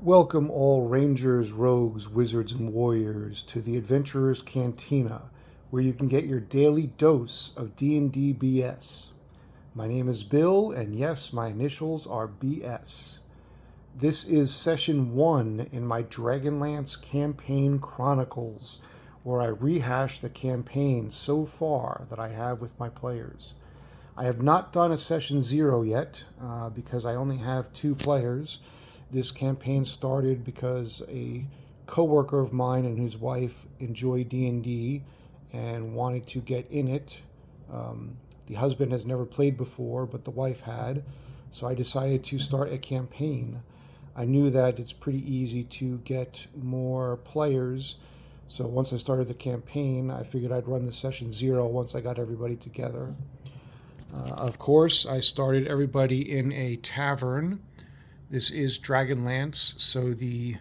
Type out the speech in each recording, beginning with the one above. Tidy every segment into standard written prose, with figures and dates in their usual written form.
Welcome all rangers, rogues, wizards, and warriors to the Adventurer's Cantina, where you can get your daily dose of D&D BS. My name is Bill, and yes, my initials are BS. This is session 1 in my DragonLance campaign Chronicles, where I rehash the campaign so far that I have with my players. I have not done a session 0 yet, because I only have 2 players. This campaign started because a coworker of mine and his wife enjoy D&D and wanted to get in it. The husband has never played before, but the wife had, so I decided to start a campaign. I knew that it's pretty easy to get more players, so once I started the campaign, I figured I'd run the session 0 once I got everybody together. Of course, I started everybody in a tavern. This is DragonLance, so the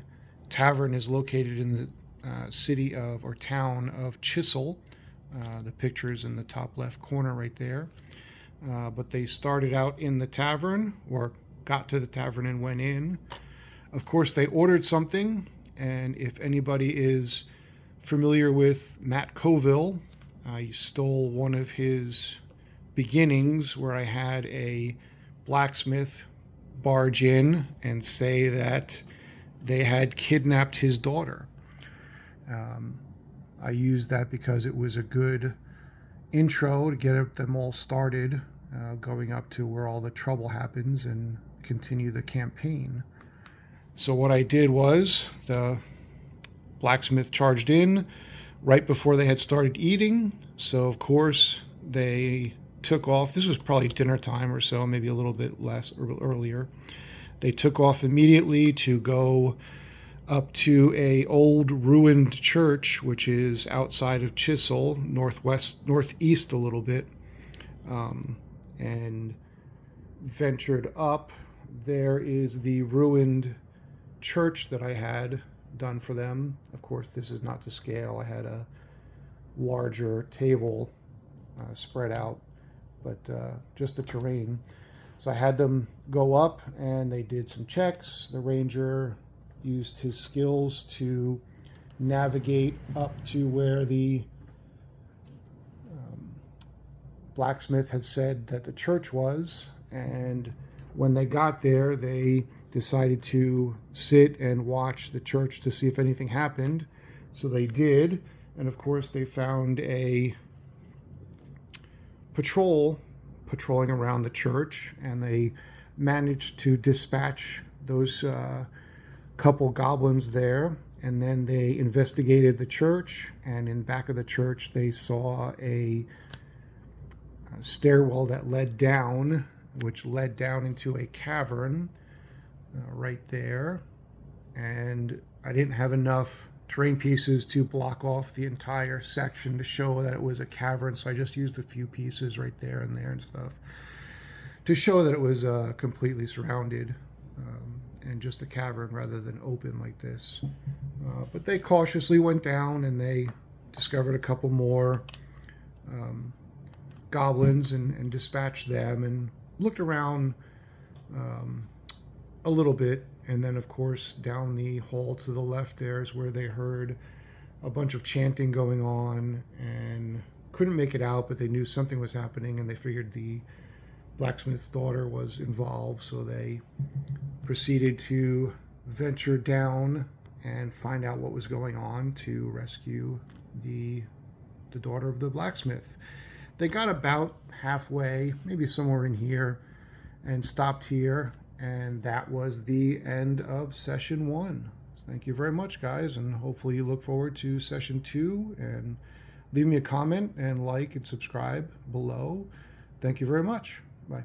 tavern is located in the city of, or town of Chisel. The picture's in the top left corner right there. But they started out in the tavern, or got to the tavern and went in. Of course, they ordered something, and if anybody is familiar with Matt Colville, I stole one of his beginnings where I had a blacksmith barge in and say that they had kidnapped his daughter. I used that because it was a good intro to get them all started, going up to where all the trouble happens and continue the campaign. So what I did was the blacksmith charged in right before they had started eating. So of course they took off. This was probably dinner time or so, maybe a little bit less or earlier. They took off immediately to go up to a old ruined church, which is outside of Chisel, northeast a little bit, and ventured up. There is the ruined church that I had done for them. Of course, this is not to scale. I had a larger table spread out, but just the terrain. So I had them go up and they did some checks. The ranger used his skills to navigate up to where the blacksmith had said that the church was. And when they got there, they decided to sit and watch the church to see if anything happened. So they did. And of course, they found a patrolling around the church, and they managed to dispatch those couple goblins there. And then they investigated the church, and in back of the church they saw a stairwell that led down, which led down into a cavern right there. And I didn't have enough terrain pieces to block off the entire section to show that it was a cavern, so I just used a few pieces right there and stuff to show that it was completely surrounded and just a cavern rather than open like this. But they cautiously went down and they discovered a couple more goblins and dispatched them and looked around a little bit. And then, of course, down the hall to the left there is where they heard a bunch of chanting going on and couldn't make it out, but they knew something was happening, and they figured the blacksmith's daughter was involved. So they proceeded to venture down and find out what was going on to rescue the daughter of the blacksmith. They got about halfway, maybe somewhere in here, and stopped here. And that was the end of session 1. Thank you very much, guys, and hopefully you look forward to session 2. And leave me a comment and like and subscribe below. Thank you very much. Bye.